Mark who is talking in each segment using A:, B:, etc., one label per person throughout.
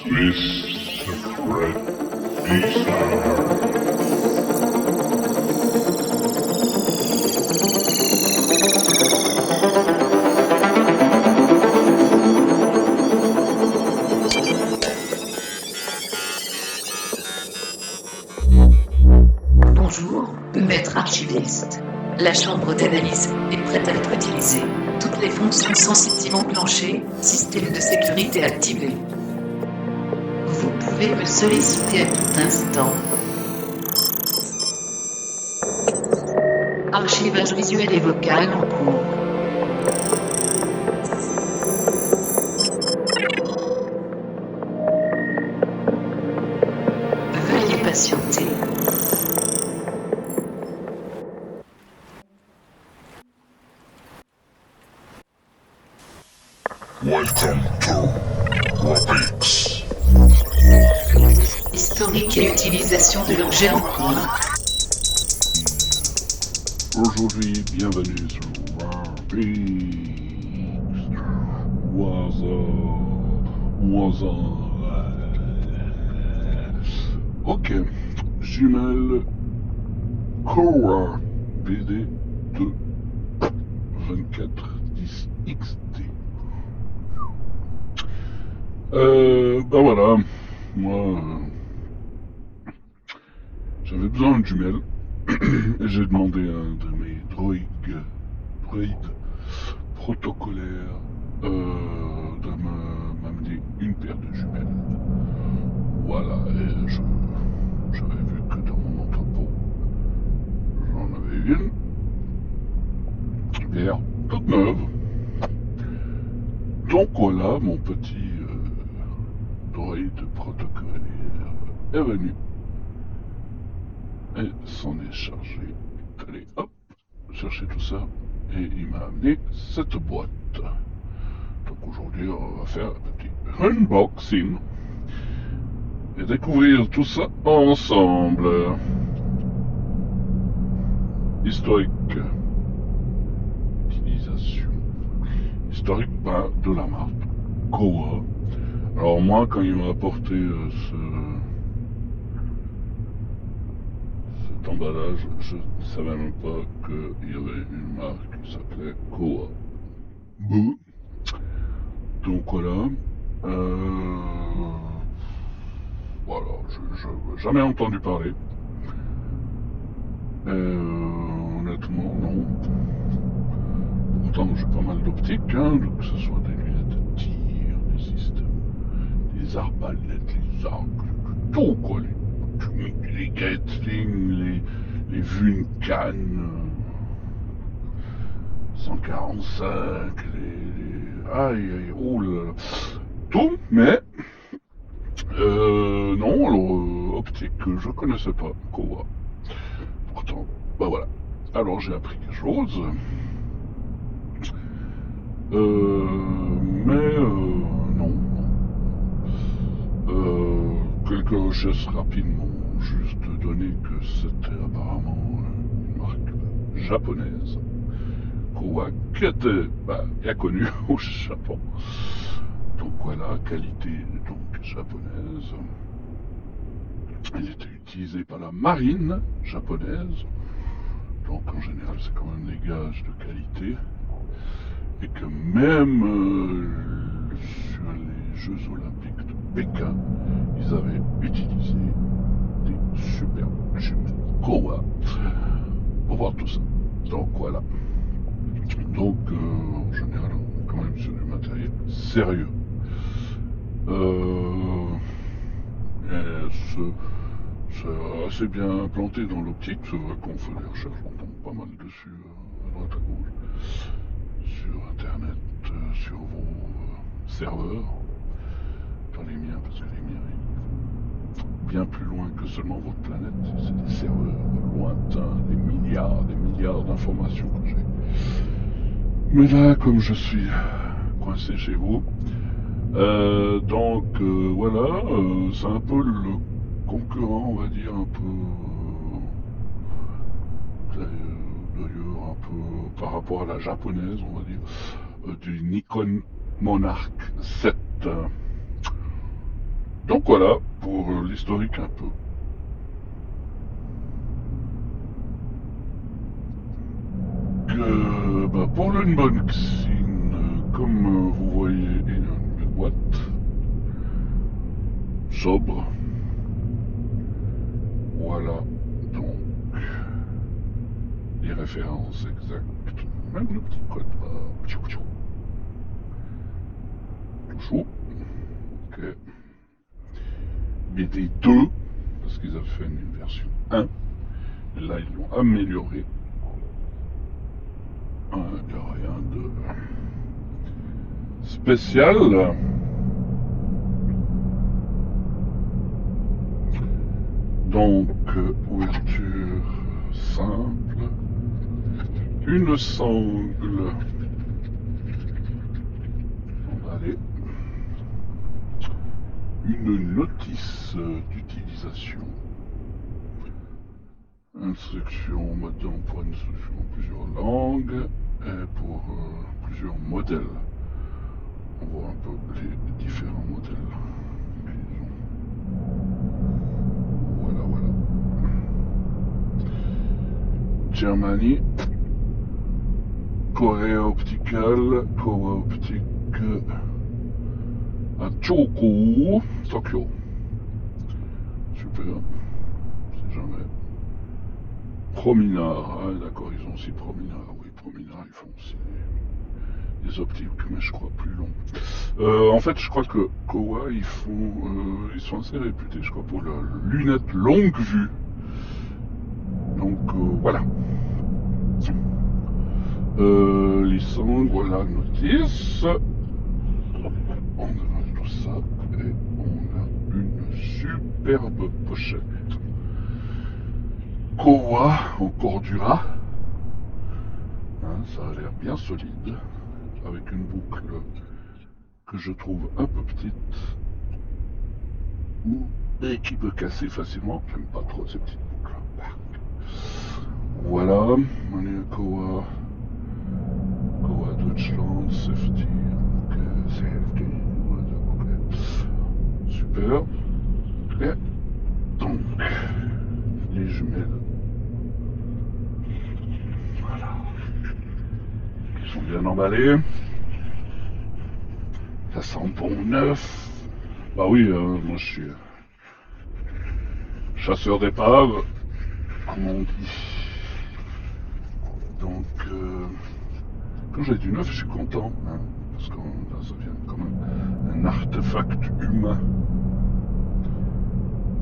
A: Mr. Fred D-Star.
B: Bonjour, maître archiviste. La chambre d'analyse est prête à être utilisée. Toutes les fonctions sensitives enclenchées, système de sécurité activé. Vous pouvez me solliciter à tout instant. Archivage visuel et vocal en cours. Veuillez patienter.
A: Welcome to Robix.
B: Historique et utilisation de l'objet en cours.
A: Aujourd'hui, bienvenue sur Robix. Ok, jumelle Cora BD 2 2410 XT. Ben voilà, moi j'avais besoin d'une jumelle et j'ai demandé à un de mes droïdes protocolaires de m'amener une paire de jumelles. Voilà, et j'avais vu que dans mon entrepôt, j'en avais une paire toute neuve. Donc voilà, mon petit droïde protocolaire est venu et s'en est chargé. Allez, hop, chercher tout ça et il m'a amené cette boîte. Donc aujourd'hui, on va faire un petit unboxing et découvrir tout ça ensemble. Historique, utilisation, historique de la marque Kowa. Alors moi, quand il m'a apporté cet emballage, je ne savais même pas qu'il y avait une marque qui s'appelait Kowa. Bon. Donc voilà. Voilà, je n'avais jamais entendu parler. Honnêtement, non. Pourtant, j'ai pas mal d'optiques, donc que ce soit des lunettes de tir, des systèmes, des arbalètes, les arcs, tout quoi, les Gatling, les Vulcan 145, aïe, oh là là, tout, mais non, alors optique, je connaissais pas, Kowa. Pourtant, bah voilà. Alors j'ai appris quelque chose. Mais non. Quelques recherches rapides m'ont juste donné que c'était apparemment une marque japonaise. Kowa, qui était bien connue au Japon. Donc voilà, qualité donc japonaise. Elle était utilisée par la marine japonaise. Donc en général c'est quand même des gages de qualité. Et que même sur les Jeux Olympiques de Pékin, ils avaient utilisé des superbes jumelles Kowa pour voir tout ça. Donc voilà. Donc en général, on est quand même sur du matériel sérieux. C'est assez bien implanté dans l'optique. C'est vrai qu'on fait des recherches, on tombe pas mal dessus à droite à gauche. Sur internet, sur vos serveurs, pas les miens parce que les miens ils vont bien plus loin que seulement votre planète, c'est des serveurs lointains, des milliards d'informations que j'ai. Mais là, comme je suis coincé chez vous, donc voilà, c'est un peu le concurrent, on va dire, un peu d'ailleurs un peu par rapport à la japonaise, on va dire, du Nikon Monarch 7. Donc voilà, pour l'historique un peu. Pour l'unboxing, comme vous voyez, une boîte sobre. Voilà, donc les références exactes, même le petit code barre. Toujours. Ok. BD2, parce qu'ils avaient fait une version 1. Là, ils l'ont amélioré. Il n'y a rien de spécial. Donc, ouverture simple. Une sangle. Allez. Une notice d'utilisation. Instruction mode d'emploi, instruction en plusieurs langues et pour plusieurs modèles. On voit un peu les différents modèles qu'ils ont. Voilà. Germany, Corée Optical, Kowa Optique à Choku, Tokyo. Super, c'est jamais. Prominard, ah, d'accord, ils ont aussi Prominard, oui, Prominard, ils font aussi des optiques, mais je crois plus long. En fait, je crois que Kowa, ils sont assez réputés, je crois, pour leurs lunettes longue vue. Donc, voilà. Licence, voilà, notice. On a tout ça et on a une superbe pochette. Kowa en Cordura. Ça a l'air bien solide, avec une boucle que je trouve un peu petite et qui peut casser facilement. J'aime pas trop ces petites boucles. Voilà, on est à Kowa Deutschland, safety, ok, safety, ok, super. Et donc, les jumelles, voilà, qui sont bien emballées. Ça sent bon neuf. Bah oui, moi je suis chasseur d'épave, comme on dit. Donc, quand j'ai du neuf, je suis content, hein, parce que là, ça vient comme un artefact humain.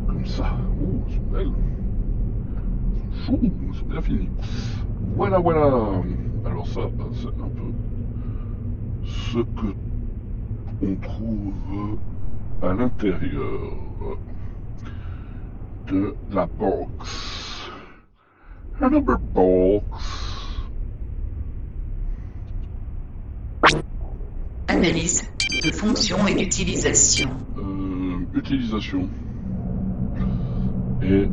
A: Comme ça. Oh, elles sont belles. Elles sont chaudes, elles sont bien finies. Voilà. Alors ça, c'est un peu ce que on trouve à l'intérieur de la box. Another box.
B: Analyse de fonction et d'utilisation.
A: Utilisation et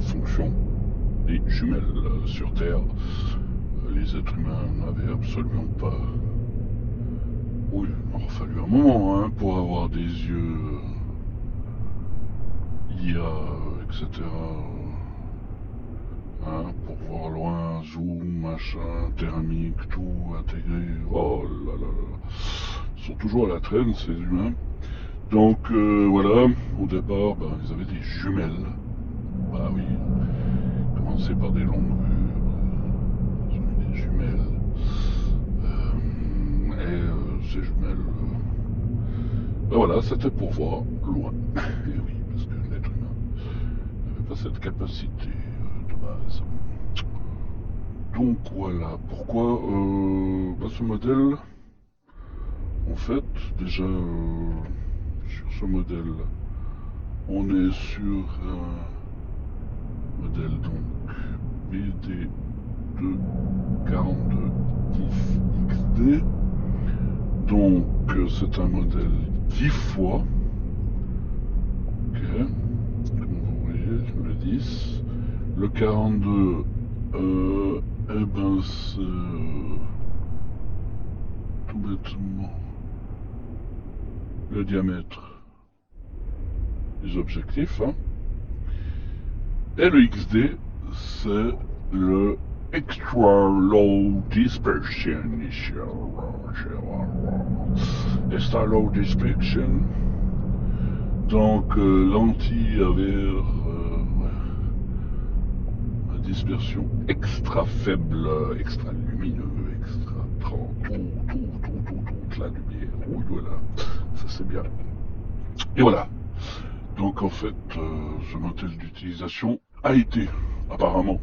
A: fonction des jumelles sur Terre. Les êtres humains n'avaient absolument pas. Oui, il aura fallu un moment pour avoir des yeux IA, etc. Pour voir loin, zoom, machin, thermique, tout intégré. Oh là. Ils sont toujours à la traîne, ces humains. Donc voilà, au départ, ils avaient des jumelles. Bah oui, commencer par des longues vues, ils ont eu des jumelles. Ces jumelles, voilà, c'était pour voir loin. Et oui, parce que l'être humain n'avait pas cette capacité de base. Donc voilà, pourquoi ce modèle, en fait, déjà, sur ce modèle, on est sur un modèle donc BD2 4210 XD. Donc c'est un modèle 10 fois. Ok, comme vous voyez, le 10. Le 42, c'est tout bêtement le diamètre des objectifs. Hein. Et le XD, c'est le Extra Low Dispersion. Extra Low Dispersion. Donc lentille avec dispersion extra faible, extra lumineux, extra toute la lumière. Oui, voilà, ça c'est bien. Et voilà. Donc en fait, ce modèle d'utilisation a été apparemment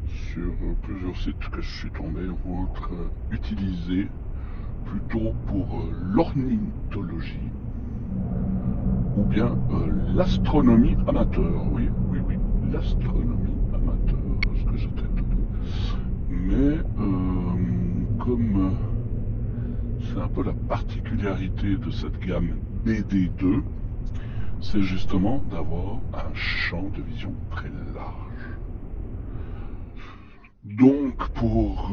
A: sur plusieurs sites que je suis tombé ou autres utilisé plutôt pour l'ornithologie ou bien l'astronomie amateur. Oui, l'astronomie amateur, ce que j'étais étonné. Mais comme c'est un peu la particularité de cette gamme BD2, c'est justement d'avoir un champ de vision très large. Donc pour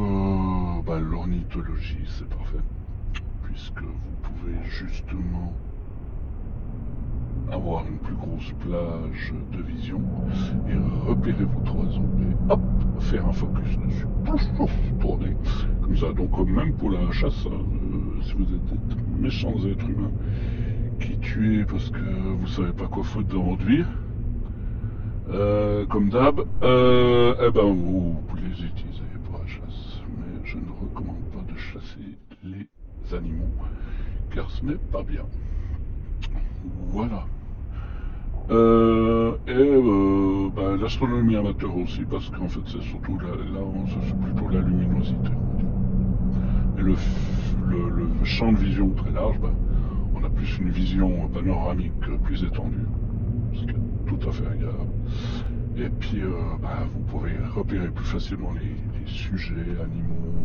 A: l'ornithologie, c'est parfait, puisque vous pouvez justement avoir une plus grosse plage de vision et repérer votre oiseau et hop, faire un focus dessus, tourner comme ça. Donc même pour la chasse, si vous êtes des méchants êtres humains qui tuez parce que vous savez pas quoi foutre dans votre vie, comme d'hab, vous les utilisez pour la chasse. Mais je ne recommande pas de chasser les animaux car ce n'est pas bien. Voilà. L'astronomie amateur aussi, parce qu'en fait c'est surtout c'est plutôt la luminosité. Et le champ de vision très large, on a plus une vision panoramique plus étendue, ce qui est tout à fait agréable. Et puis vous pouvez repérer plus facilement les sujets, animaux,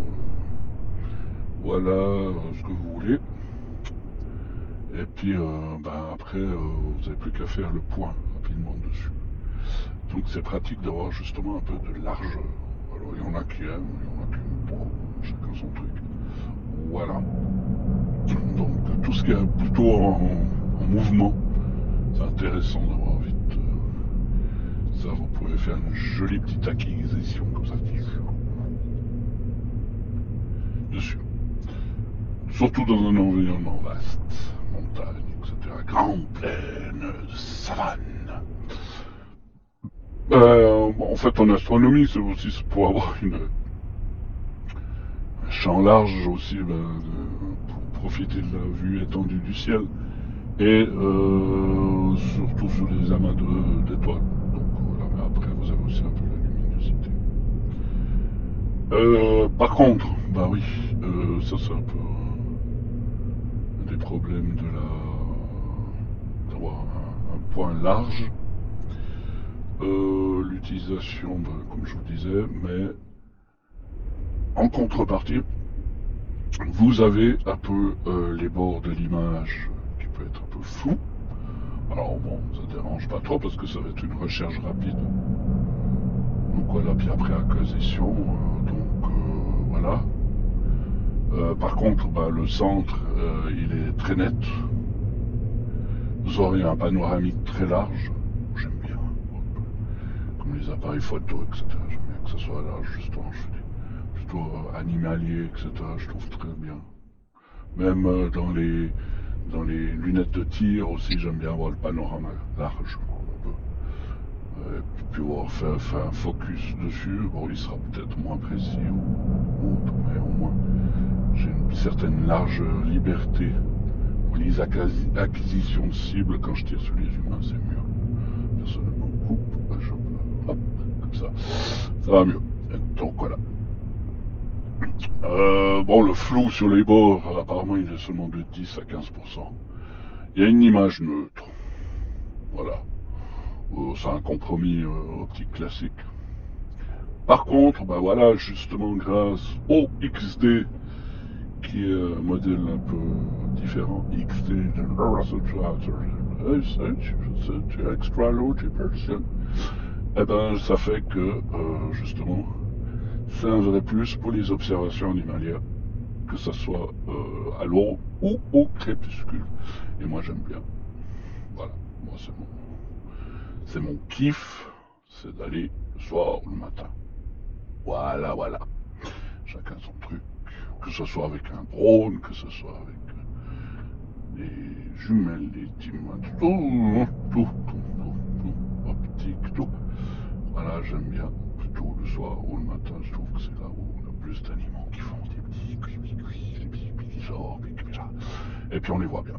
A: voilà ce que vous voulez. Et puis après, vous n'avez plus qu'à faire le point rapidement dessus. Donc c'est pratique d'avoir justement un peu de largeur. Alors il y en a qui aiment, il y en a qui n'aiment pas, chacun son truc. Voilà. Donc tout ce qui est plutôt en mouvement, c'est intéressant d'avoir vite. Ça, vous pouvez faire une jolie petite acquisition comme ça. Dessus. Surtout dans un environnement vaste. Montagne, etc. Grande plaine, savane. En fait, en astronomie, c'est aussi pour avoir un champ large aussi, pour profiter de la vue étendue du ciel. Et surtout sur les amas d'étoiles. Donc voilà, mais après, vous avez aussi un peu la luminosité. Par contre, ça c'est un peu des problèmes d'avoir un point large. L'utilisation, comme je vous disais, mais en contrepartie, vous avez un peu les bords de l'image qui peut être un peu flou. Alors bon, ça dérange pas trop parce que ça va être une recherche rapide. Donc voilà, puis après acquisition, voilà. Par contre, le centre, il est très net. Vous aurez un panoramique très large. J'aime bien. Comme les appareils photo, etc. J'aime bien que ça soit large, justement. Je dis plutôt animalier, etc. Je trouve très bien. Même dans les lunettes de tir aussi, j'aime bien avoir le panorama large. Et puis pouvoir faire un focus dessus. Bon, il sera peut-être moins précis ou autre, mais au moins j'ai une certaine large liberté pour les acquisitions de cibles. Quand je tire sur les humains, c'est mieux. Personnellement, je peux, hop, comme ça va mieux. Donc voilà. Le flou sur les bords, apparemment il est seulement de 10 à 15%. Il y a une image neutre. Voilà. C'est un compromis optique classique. Par contre, voilà, justement grâce au XD, qui est un modèle un peu différent, XD, Extra Low Dispersion, ça fait que, justement, c'est un vrai plus pour les observations animalières, que ce soit à l'eau ou au crépuscule. Et moi j'aime bien. Voilà, moi c'est mon kiff, c'est d'aller le soir ou le matin. Voilà, voilà. Chacun son truc. Que ce soit avec un drone, que ce soit avec des jumelles, des timons, tout, optique, tout. Voilà, j'aime bien. Plutôt le soir ou le matin, je trouve que c'est là où on a plus d'animaux qui font des petits qui sortent, et puis on les voit bien.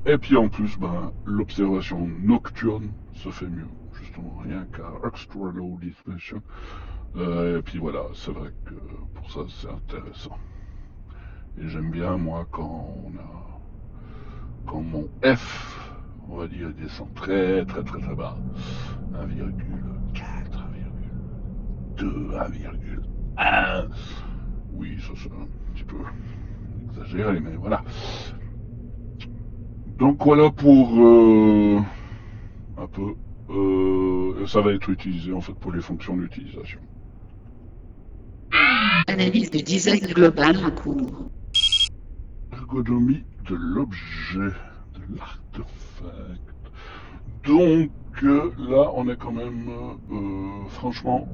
A: Et puis en plus, ben, l'observation nocturne se fait mieux, justement, rien qu'à extra low definition. Et puis voilà, c'est vrai que pour ça c'est intéressant. Et j'aime bien moi quand mon F, on va dire, descend très bas, 1,4, 1,2, 1,1. Oui, ça c'est un petit peu exagéré, mais voilà. Donc voilà pour un peu. Ça va être utilisé en fait pour les fonctions d'utilisation.
B: Analyse du design global en cours.
A: Ergonomie de l'objet, de l'artefact. Donc là, on est quand même, franchement,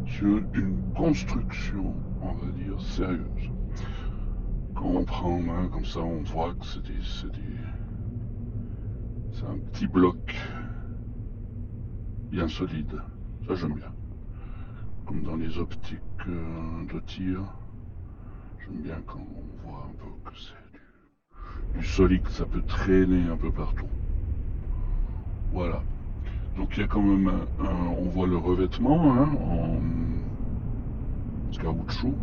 A: sur une construction, on va dire, sérieuse. Quand on prend en main comme ça, on voit que c'est un petit bloc bien solide. Ça, j'aime bien. Comme dans les optiques de tir, j'aime bien quand on voit un peu que c'est du solide, ça peut traîner un peu partout. Voilà. Donc il y a quand même on voit le revêtement hein, en caoutchouc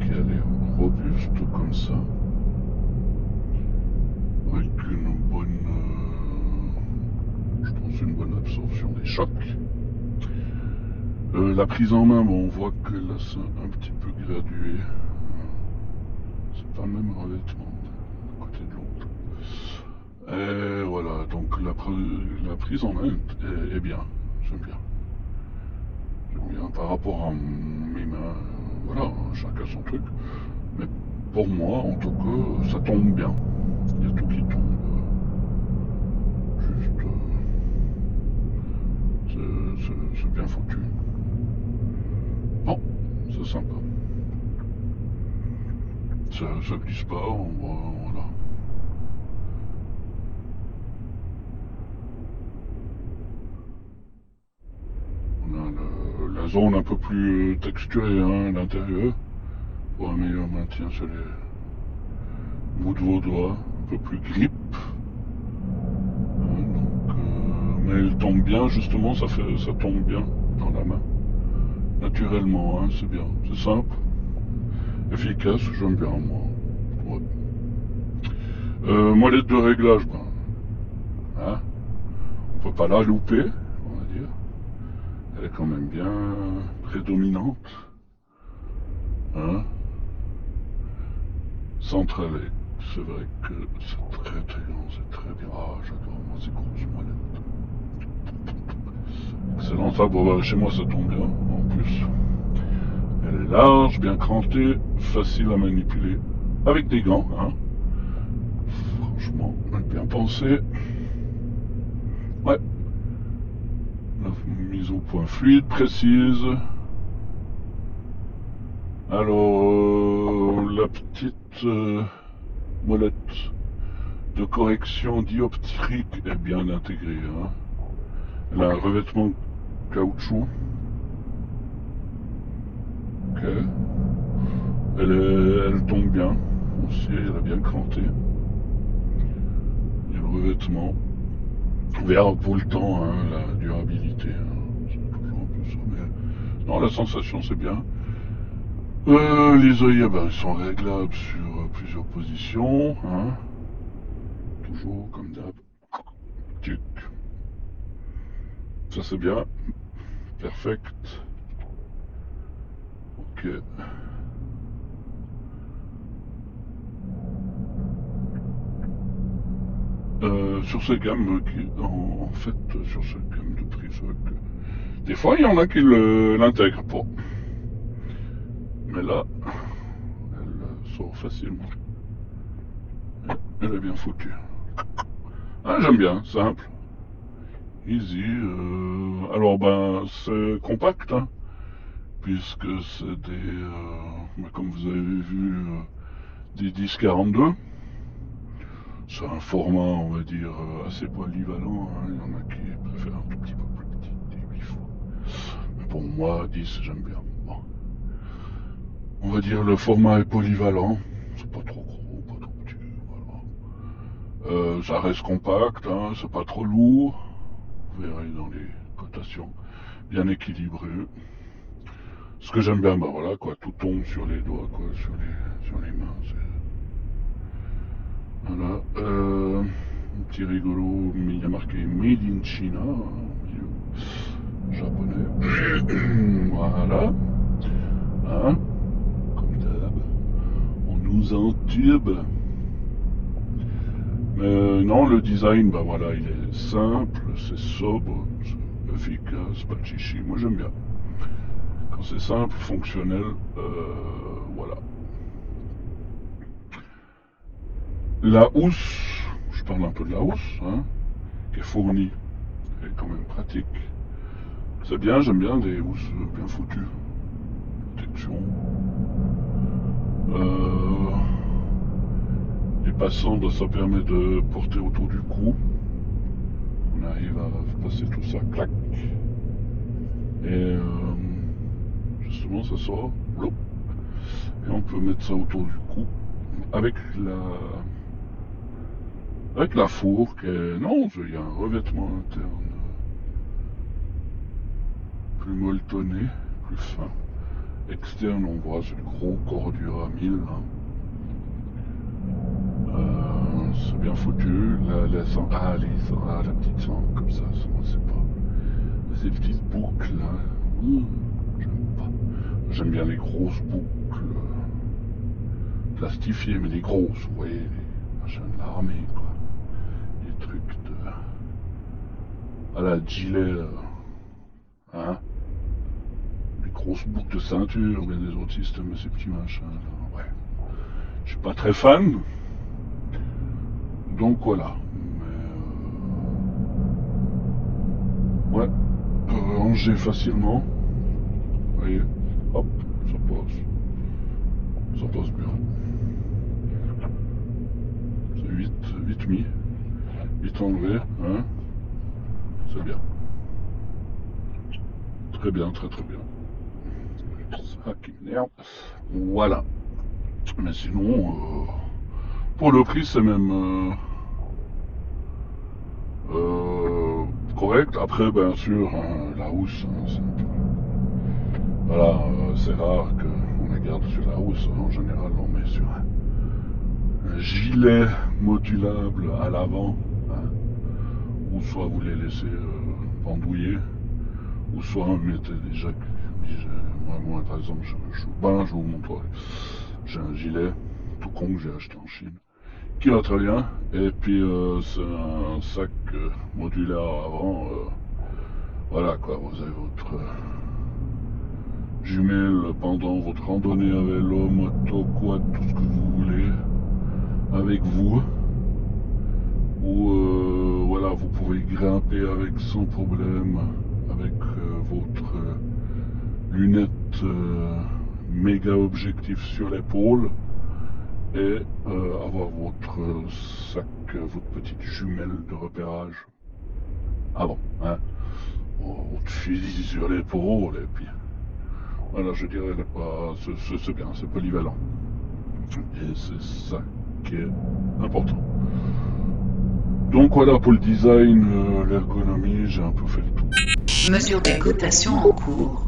A: qui a l'air robuste comme ça, avec une bonne, je pense une bonne absorption des chocs. La prise en main, bon, on voit que là c'est un petit peu gradué. C'est pas le même revêtement d'un côté de l'autre. Et voilà, donc la prise en main est bien, j'aime bien. J'aime bien par rapport à mes mains, voilà, chacun son truc. Mais pour moi, en tout cas, ça tombe bien. Il y a tout qui tombe. Juste, c'est bien foutu. Bon, c'est sympa. Ça glisse pas, voilà. On a la zone un peu plus texturée hein, à l'intérieur pour un meilleur maintien sur les bouts de vos doigts, un peu plus grip. Mais elle tombe bien, justement, ça tombe bien dans la main. Naturellement, hein, c'est bien, c'est simple, efficace, j'aime bien moi. Ouais. Molette de réglage, ben, hein, on peut pas la louper, on va dire. Elle est quand même bien prédominante. Hein. Centrale, c'est vrai que c'est très grand, c'est très bien. Ah, j'adore moi ces grosses molettes. Excellent, ça, bon, chez moi ça tombe bien en plus. Elle est large, bien crantée, facile à manipuler avec des gants. Hein. Franchement, bien pensé. Ouais. La mise au point fluide, précise. Alors, la petite molette de correction dioptrique est bien intégrée. Hein. Elle a un revêtement caoutchouc. Ok. Elle tombe bien. Aussi, elle a bien cranté. Et le revêtement. On verra pour le temps, hein, la durabilité. Hein. C'est toujours un peu ça. Mais non, la sensation, c'est bien. Les œillets, ben, ils sont réglables sur plusieurs positions. Hein. Toujours comme d'hab. Tuc. Ça, c'est bien. Perfect. Ok. Sur ces gammes en fait, sur ces gammes de prix, des fois il y en a qui l'intègrent pas. Mais là, elle sort facilement. Elle est bien foutue. Ah, j'aime bien, simple. Easy. Alors ben, c'est compact, hein, puisque c'est comme vous avez vu, des 10-42. C'est un format, on va dire, assez polyvalent, hein. Il y en a qui préfèrent un tout petit peu plus petit, des 8 fois. Pour moi, 10, j'aime bien. Bon. On va dire le format est polyvalent. C'est pas trop gros, pas trop petit. Voilà. Ça reste compact, hein, c'est pas trop lourd. Vous verrez dans les cotations. Bien équilibré. Ce que j'aime bien, bah voilà, quoi, tout tombe sur les doigts, quoi, sur les mains. Voilà. Un petit rigolo, il y a marqué Made in China, japonais. Voilà. Hein, comme d'hab, on nous entube. Mais non, le design, bah voilà, il est simple, c'est sobre, c'est efficace, pas de chichi. Moi j'aime bien. Quand c'est simple, fonctionnel, voilà. La housse, je parle un peu de la housse, hein, qui est fournie, elle est quand même pratique. C'est bien, j'aime bien des housses bien foutues. Protection. Les passants, ça permet de porter autour du cou. On arrive à passer tout ça, clac. Et justement, ça sort, blop. Et on peut mettre ça autour du cou avec la fourque. Non, il y a un revêtement interne plus molletonné, plus fin. Externe, on voit, c'est le gros Cordura 1000. Hein. C'est bien foutu. La petite sangle comme ça, moi c'est pas. Ces petites boucles là, j'aime pas. J'aime bien les grosses boucles plastifiées, mais les grosses, vous voyez, les machins de l'armée, quoi. Les trucs à la gilet, hein. Les grosses boucles de ceinture, bien des autres systèmes, ces petits machins là, ouais. Je suis pas très fan. Donc voilà. Mais ouais, ranger facilement. Vous voyez, hop, ça passe. Ça passe bien. C'est vite mis. Vite enlevé, hein. C'est bien. Très bien, très bien. Ça qui m'énerve. Voilà. Mais sinon, pour le prix, c'est même correct. Après, bien sûr, hein, la housse, hein, voilà, c'est rare qu'on la garde sur la housse. En général, on met sur un gilet modulable à l'avant, hein, ou soit vous les laissez pendouiller, ou soit on mettez déjà. Moi, par exemple, je vous montre. J'ai un gilet tout con que j'ai acheté en Chine, qui va très bien. Et puis c'est un sac modulaire avant. Voilà quoi, vous avez votre jumelle pendant votre randonnée à vélo, moto, quad, tout ce que vous voulez, avec vous. Ou voilà, vous pouvez grimper avec sans problème, avec votre lunette méga objectif sur l'épaule. Et avoir votre sac, votre petite jumelle de repérage avant, hein, votre fusil sur l'épaule, et puis voilà, je dirais pas, c'est bien, c'est polyvalent, et c'est ça qui est important. Donc voilà pour le design, l'ergonomie, j'ai un peu fait le tour.
B: Mesure des cotations en cours.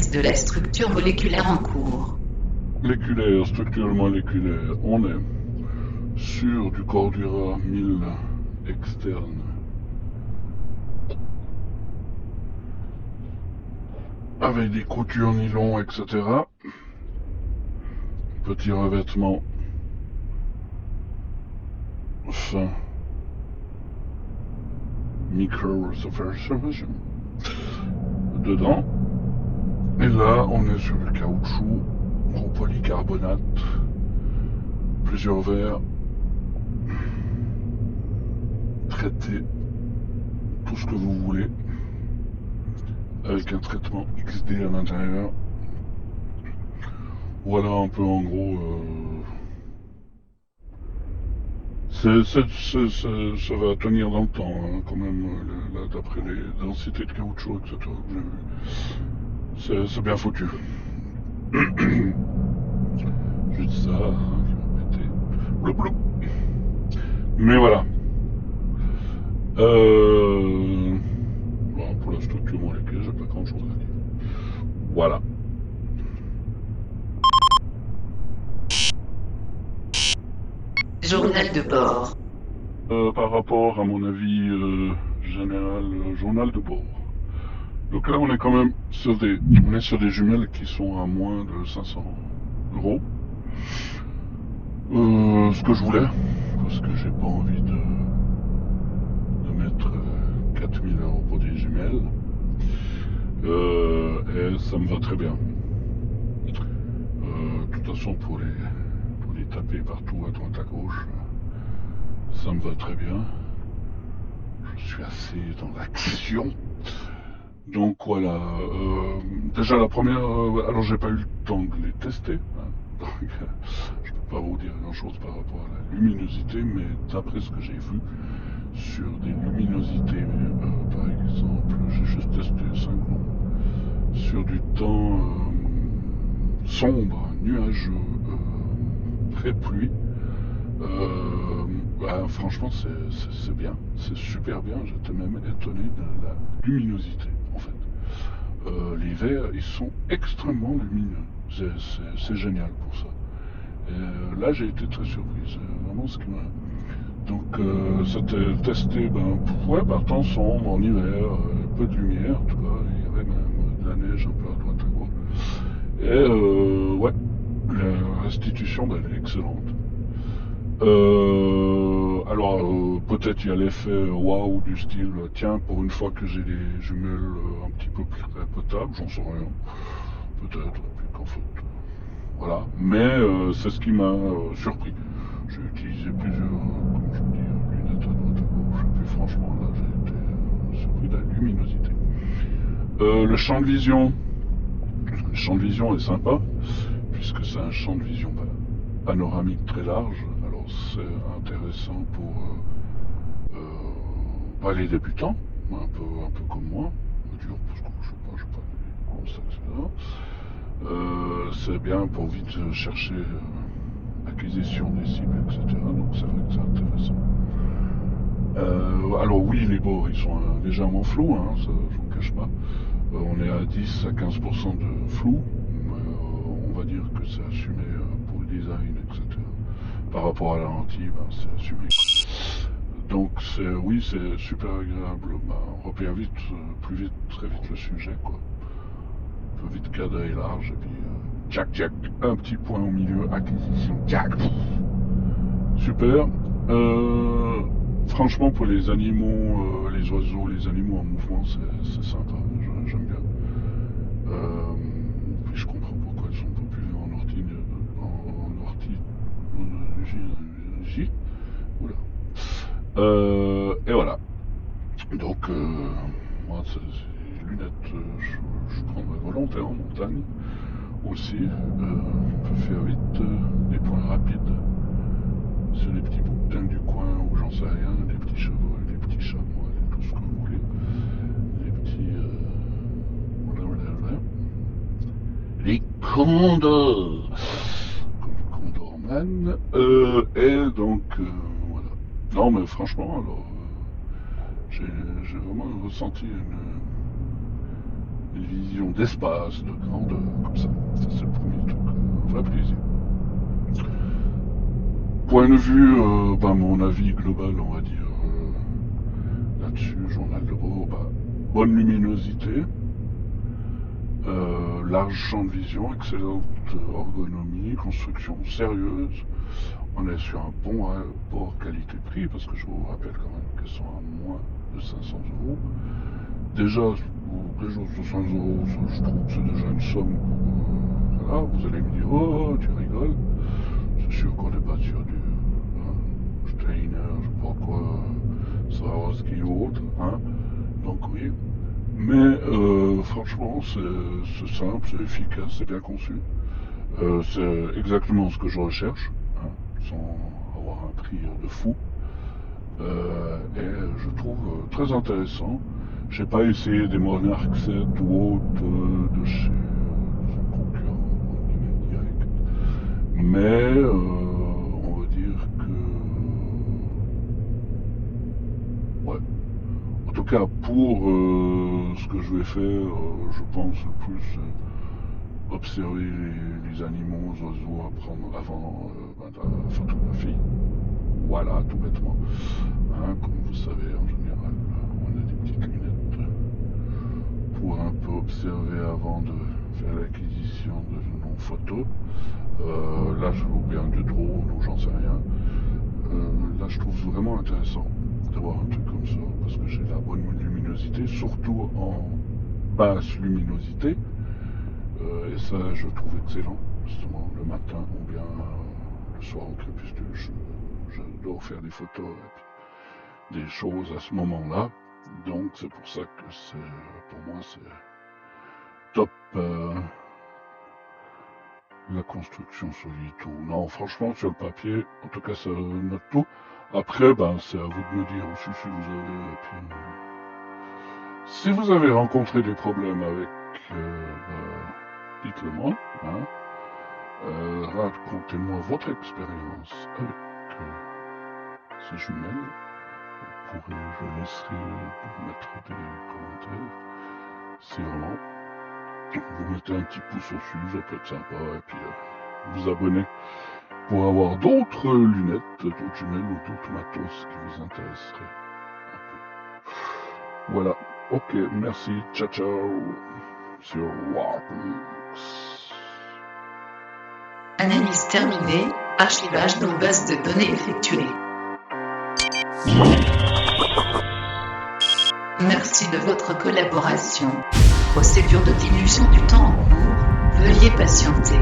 B: test de la structure moléculaire en cours.
A: Moléculaire, structure moléculaire, on est sur du Cordura 1000 externe. Avec des coutures nylon, etc. Petit revêtement fin. Micro-reservation dedans. Et là, on est sur du caoutchouc, gros polycarbonate, plusieurs verres, traité, tout ce que vous voulez, avec un traitement XD à l'intérieur. Voilà un peu en gros. Ça va tenir dans le temps, hein, quand même, là, d'après les densités de caoutchouc, etc. que j'ai vu. C'est bien foutu. Juste ça, hein, qui va péter. Bloup, bloup. Mais voilà. Bon, pour la structure moléculaire, j'ai pas grand chose à dire. Voilà.
B: Journal de bord.
A: Par rapport à mon avis général, journal de bord. Donc là, on est quand même sur des jumelles qui sont à moins de 500 euros. Ce que je voulais, parce que j'ai pas envie de mettre 4000 euros pour des jumelles. Et ça me va très bien. De toute façon, pour les taper partout, à droite, à gauche, ça me va très bien. Je suis assez dans l'action. Donc voilà. Déjà la première, alors j'ai pas eu le temps de les tester. Hein, donc je peux pas vous dire grand chose par rapport à la luminosité, mais d'après ce que j'ai vu sur des luminosités, par exemple, j'ai juste testé 5 noms. Sur du temps sombre, nuageux, pré-pluie, franchement c'est bien, c'est super bien. J'étais même étonné de la luminosité en fait. Les verres ils sont extrêmement lumineux, c'est génial pour ça. Et là j'ai été très surpris, c'est vraiment ce qui m'a... Donc c'était testé par temps sombre, en hiver, peu de lumière, en tout cas, il y avait même de la neige un peu à droite à gauche. Et ouais, la restitution elle est excellente. Alors peut-être il y a l'effet waouh du style tiens, pour une fois que j'ai des jumelles un petit peu plus potables, j'en sais rien, peut-être, puis qu'en fait voilà, mais c'est ce qui m'a surpris. J'ai utilisé plusieurs, comme je dis, lunettes à droite à gauche, et puis franchement là j'ai été surpris de la luminosité. Le champ de vision est sympa, puisque c'est un champ de vision panoramique très large. Alors c'est intéressant pour les débutants, un peu comme moi, parce que je sais pas les courses, etc. C'est bien pour vite chercher l'acquisition des cibles, etc. Donc c'est vrai que c'est intéressant. Alors oui, les bords ils sont légèrement flous, hein, ça je vous cache pas. On est à 10 à 15% de flou, on va dire que c'est assumé pour le design, etc. Par rapport à la lentille, c'est assumé. Donc oui, c'est super agréable. On repère vite, plus vite, très vite le sujet, quoi. Un peu vite cadre et large, et puis jack, un petit point au milieu, acquisition, jack. Super. Franchement, pour les animaux, les oiseaux, les animaux en mouvement, c'est sympa. J'aime bien. Puis je comprends pourquoi ils sont populaires en orthologie. Oula. Et voilà. Donc, moi, ces lunettes, je prendrais volontaire en montagne aussi. On peut faire vite des points rapides sur les petits bouquetins du coin ou j'en sais rien, des petits chevreuils, des petits chamois, tout ce que vous voulez. Les petits. Les condors, comme Condorman. Et donc, voilà. Non, mais franchement, alors, j'ai vraiment ressenti une vision d'espace, de grandeur, comme ça. Ça, c'est le premier truc, un vrai plaisir. Point de vue, mon avis global, on va dire, là-dessus, journal de bord, bonne luminosité, large champ de vision, excellente ergonomie, construction sérieuse. On est sur un bon rapport qualité-prix, parce que je vous rappelle quand même qu'elles sont à moins de 500 €. Déjà, les jours 500 €, je trouve que c'est déjà une somme pour... voilà, vous allez me dire, oh, tu rigoles. C'est sûr qu'on n'est pas sur du Steiner, je sais pas quoi, Swarovski ou autre, hein. Donc oui. Mais franchement, c'est simple, c'est efficace, c'est bien conçu. C'est exactement ce que je recherche, hein, sans avoir un prix de fou. Et je trouve très intéressant. J'ai pas essayé des Monarch 7 ou autres de chez son concurrent direct. Mais on va dire que ouais. En tout cas pour ce que je vais faire, je pense le plus observer les animaux, les oiseaux à prendre avant la photographie. Voilà, tout bêtement. Hein, comme vous savez, en général, on a des petites lunettes pour un peu observer avant de faire l'acquisition de nos photos. Là, je vois bien de drone ou j'en sais rien. Là, je trouve vraiment intéressant d'avoir un truc comme ça parce que j'ai la bonne luminosité, surtout en basse luminosité. Et ça, je trouve excellent, justement, le matin ou bien le soir au crépuscule. J'adore faire des photos et des choses à ce moment-là. Donc, c'est pour ça que pour moi, c'est top. La construction solide, tout. Non, franchement, sur le papier, en tout cas, ça note tout. Après, c'est à vous de me dire aussi si vous avez... si vous avez rencontré des problèmes avec... dites-le moi. Hein. Racontez-moi votre expérience avec ces jumelles. Je laisserai pour mettre des commentaires. Si vraiment... vous mettez un petit pouce au-dessus, ça peut être sympa, et puis vous abonnez pour avoir d'autres lunettes, d'autres jumelles ou d'autres matos qui vous intéresseraient un peu. Voilà, ok, merci, ciao ciao, sur Warpix.
B: Analyse terminée, archivage nos bases de données effectuées. Merci de votre collaboration. Procédure de dilution du temps en cours, veuillez patienter.